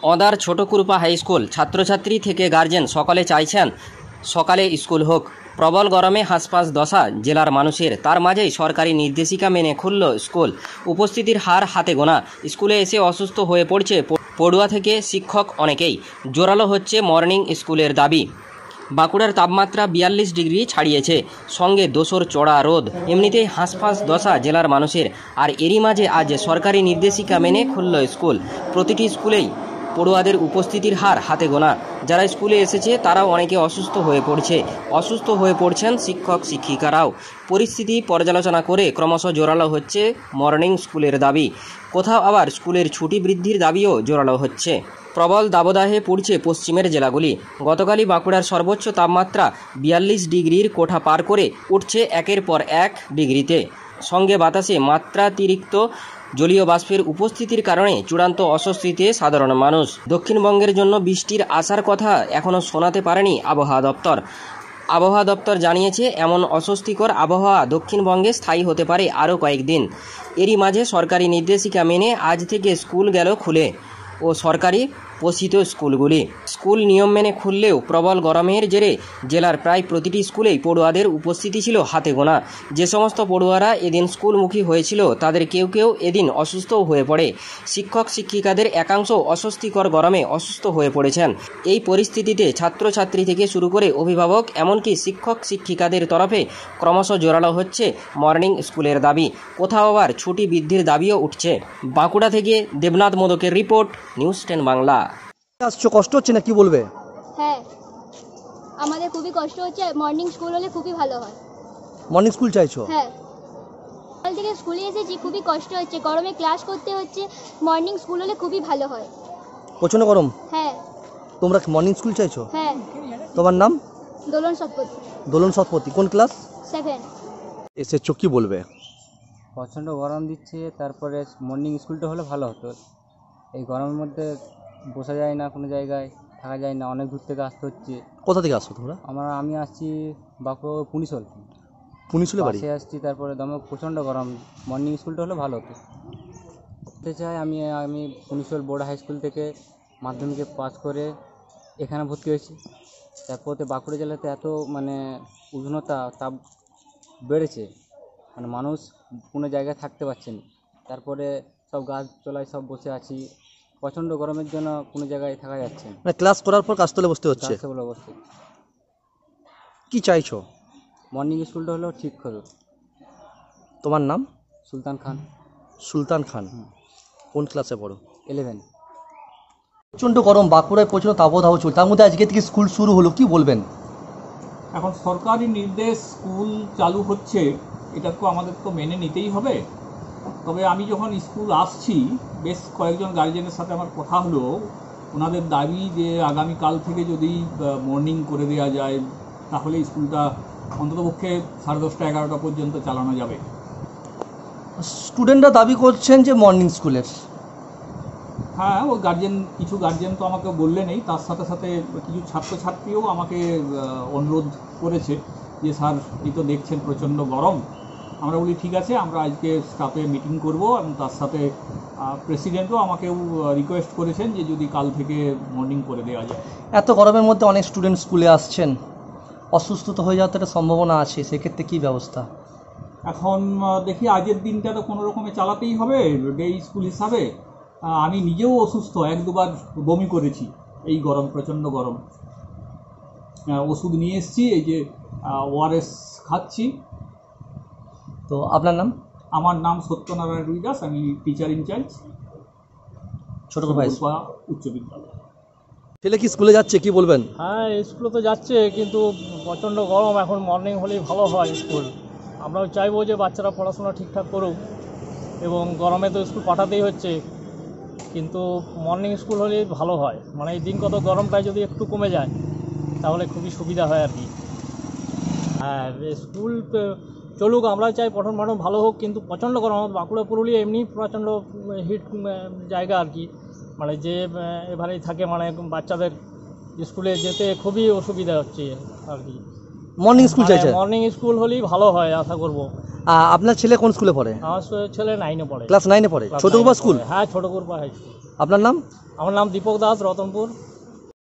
Other ছোটকুরুপা high school ছাত্রছাত্রী থেকে guardian সকলে চাইছেন সকালে স্কুল হোক। প্রবল গরমে হাঁসফাঁস দশা জেলার মানুষের, তার মাঝেই সরকারি নির্দেশিকা মেনে খুলল স্কুল। উপস্থিতির হার হাতে গোনা। স্কুলে এসে অসুস্থ হয়ে পড়ছে পড়ুয়া থেকে শিক্ষক অনেকেই। জোরালো হচ্ছে মর্নিং স্কুলের দাবি। বাঁকুড়ার তাপমাত্রা 42 ডিগ্রি ছাড়িয়েছে, সঙ্গে দোসর চড়া রোদ। এমনিতেই হাঁসফাঁস দশা জেলার মানুষের, আর এরই মাঝে আজ সরকারি নির্দেশিকা মেনে খুলল স্কুল। প্রতিটি স্কুলেই পড়ুয়াদের উপস্থিতির হার হাতে গোনা। যারা স্কুলে এসেছে তারাও অনেকে অসুস্থ হয়ে পড়ছেন শিক্ষক শিক্ষিকারাও। পরিস্থিতি পর্যালোচনা করে ক্রমশ জোরালো হচ্ছে মর্নিং স্কুলের দাবি। কোথাও আবার স্কুলের ছুটি বৃদ্ধির দাবিও জোরালো হচ্ছে। প্রবল দাবদাহে পড়ছে পশ্চিমের জেলাগুলি। গতকালই বাঁকুড়ার সর্বোচ্চ তাপমাত্রা 42 ডিগ্রির কোঠা পার করে উঠছে একের পর এক ডিগ্রিতে। সঙ্গে বাতাসে মাত্রাতিরিক্ত জলীয় বাষ্পের উপস্থিতির কারণে চূড়ান্ত অস্বস্তিতে সাধারণ মানুষ। দক্ষিণবঙ্গের জন্য বৃষ্টির আসার কথা এখনও শোনাতে পারেনি আবহাওয়া দপ্তর। আবহাওয়া দপ্তর জানিয়েছে এমন অস্বস্তিকর আবহাওয়া দক্ষিণবঙ্গে স্থায়ী হতে পারে আরও কয়েকদিন। এরই মাঝে সরকারি নির্দেশিকা মেনে আজ থেকে স্কুল গেল খুলে ও সরকারি পোষিত স্কুলগুলি। স্কুল নিয়ম মেনে খুললেও প্রবল গরমের জেরে জেলার প্রায় প্রতিটি স্কুলেই পড়ুয়াদের উপস্থিতি ছিল হাতে গোনা। যে সমস্ত পড়ুয়ারা এদিন স্কুলমুখী হয়েছিল তাদের কেউ কেউ এদিন অসুস্থও হয়ে পড়ে। শিক্ষক শিক্ষিকাদের একাংশ অস্বস্তিকর গরমে অসুস্থ হয়ে পড়েছেন। এই পরিস্থিতিতে ছাত্রছাত্রী থেকে শুরু করে অভিভাবক এমনকি শিক্ষক শিক্ষিকাদের তরফে ক্রমশ জোরালো হচ্ছে মর্নিং স্কুলের দাবি। কোথাও আবার ছুটি বৃদ্ধির দাবিও উঠছে। বাঁকুড়া থেকে দেবনাথ মোদকের রিপোর্ট, নিউজ 10 বাংলা। আসছো, কষ্ট হচ্ছে না কি বলবে? হ্যাঁ, আমাদের খুবই কষ্ট হচ্ছে। মর্নিং স্কুল হলে খুবই ভালো হয়। মর্নিং স্কুল চাইছো? হ্যাঁ, সকাল থেকে স্কুলে এসেছি, খুবই কষ্ট হচ্ছে, গরমে ক্লাস করতে হচ্ছে। মর্নিং স্কুল হলে খুবই ভালো হয়। প্রচন্ড গরম? হ্যাঁ। তোমরা মর্নিং স্কুল চাইছো? হ্যাঁ। তোমার নাম? দোলন শতপথী। দোলন শতপথী, কোন ক্লাস? 7। এসেছো, কি বলবে? প্রচণ্ড গরম দিচ্ছে, তারপরে মর্নিং স্কুলটা হলে ভালো হতো। এই গরমের মধ্যে বসা যায় না, কোনো জায়গায় থাকা যায় না, অনেক দূর থেকে আসতে হচ্ছে। কোথা থেকে আসছো তোমরা? আমি আসছি বাঁকুড়া পুনিশলে বাড়ি আসছি। তারপরে দমে প্রচণ্ড গরম, মর্নিং স্কুলটা হলে ভালো হতো। বলতে চাই আমি পুনিশল বোর্ড হাই স্কুল থেকে মাধ্যমিকে পাস করে এখানে ভর্তি হয়েছি। তারপরে বাঁকুড়া জেলাতে এত উষ্ণতা, তাপ বেড়েছে, মানুষ কোনো জায়গায় থাকতে পারছে না। তারপরে সব গাছতলায় সব বসে আছি, প্রচণ্ড গরমের জন্য কোনো জায়গায় থাকা যাচ্ছে না। ক্লাস করার পর গাছতলে বসতে হচ্ছে। কি চাইছো? মর্নিং স্কুলটা হলেও ঠিক হতো। তোমার নাম? সুলতান খান। সুলতান খান, কোন ক্লাসে পড়ো? 11। প্রচণ্ড গরম, বাঁকুড়ায় প্রচণ্ড তাপদাহ চলছে, তার মধ্যে আজকে থেকে স্কুল শুরু হলো, কি বলবেন? এখন সরকারি নির্দেশ, স্কুল চালু হচ্ছে, এটা তো আমাদের তো মেনে নিতেই হবে। তবে আমি যখন স্কুল আসছি, বেশ কয়েকজন গার্জেনের সাথে আমার কথা হলো, ওনাদের দাবি যে আগামীকাল থেকে যদি মর্নিং করে দেওয়া যায় তাহলে স্কুলটা অন্ততপক্ষে 10:30 11টা পর্যন্ত চালানো যাবে। স্টুডেন্টরা দাবি করছেন যে মর্নিং স্কুলের। হ্যাঁ, ওই কিছু গার্জেন তো আমাকে বললেনই, তার সাথে সাথে কিছু ছাত্রছাত্রীও আমাকে অনুরোধ করেছে যে স্যার, এই তো দেখছেন প্রচণ্ড গরম। আমরা বলি ঠিক আছে, আমরা আজকে স্টাফে মিটিং করব, এবং তার সাথে প্রেসিডেন্টও আমাকেও রিকোয়েস্ট করেছেন যে যদি কাল থেকে মর্নিং করে দেওয়া যায়। এত গরমের মধ্যে অনেক স্টুডেন্ট স্কুলে আসছেন, অসুস্থতা হয়ে যাওয়ার একটা সম্ভাবনা আছে, সেক্ষেত্রে কী ব্যবস্থা? এখন দেখি, আজের দিনটা তো কোনো রকমে চালাতেই হবে ডে স্কুল হিসাবে। আমি নিজেও অসুস্থ, 1-2বার বমি করেছি এই গরম, প্রচণ্ড গরম। ওষুধ নিয়ে এসেছি, এই যে ORS খাচ্ছি। তো আপনার নাম? আমার নাম সত্যনারায়ণ রুইদাস, আমি টিচার ইনচার্জ, ছোটকুরুপা উচ্চ বিদ্যালয়। ছেলে কি স্কুলে যাচ্ছে, কি বলবেন? হ্যাঁ, স্কুলে তো যাচ্ছে, কিন্তু প্রচণ্ড গরম। এখন মর্নিং হলেই ভালো হয় স্কুল। আমরাও চাইবো যে বাচ্চারা পড়াশোনা ঠিকঠাক করুক, এবং গরমে তো স্কুল পাঠাতেই হচ্ছে, কিন্তু মর্নিং স্কুল হলেই ভালো হয়। এই দিন কত গরমটা যদি একটু কমে যায় তাহলে খুবই সুবিধা হয় আর কি। হ্যাঁ, স্কুল চলুক, আমরা চাই পঠন পাঠন ভালো হোক, কিন্তু প্রচণ্ড গরম। বাঁকুড়া পুরুলিয়া এমনি প্রচণ্ড হিট জায়গা আর কি। যে এবারেই থাকে, বাচ্চাদের স্কুলে যেতে খুবই অসুবিধা হচ্ছে আর কি। মর্নিং স্কুল চাইছে? মর্নিং স্কুল হলেই ভালো হয়, আশা করব। আপনার ছেলে কোন স্কুলে পড়ে? আমার ছেলে 9-এ পড়ে। ক্লাস 9-এ পড়ে। ক্লাস ছোটকুপা 9 এ স্কুল? পড়ে। হ্যাঁ, ছোটকুপা হাই স্কুল। আপনার নাম? আমার নাম দীপক দাস, রতনপুর।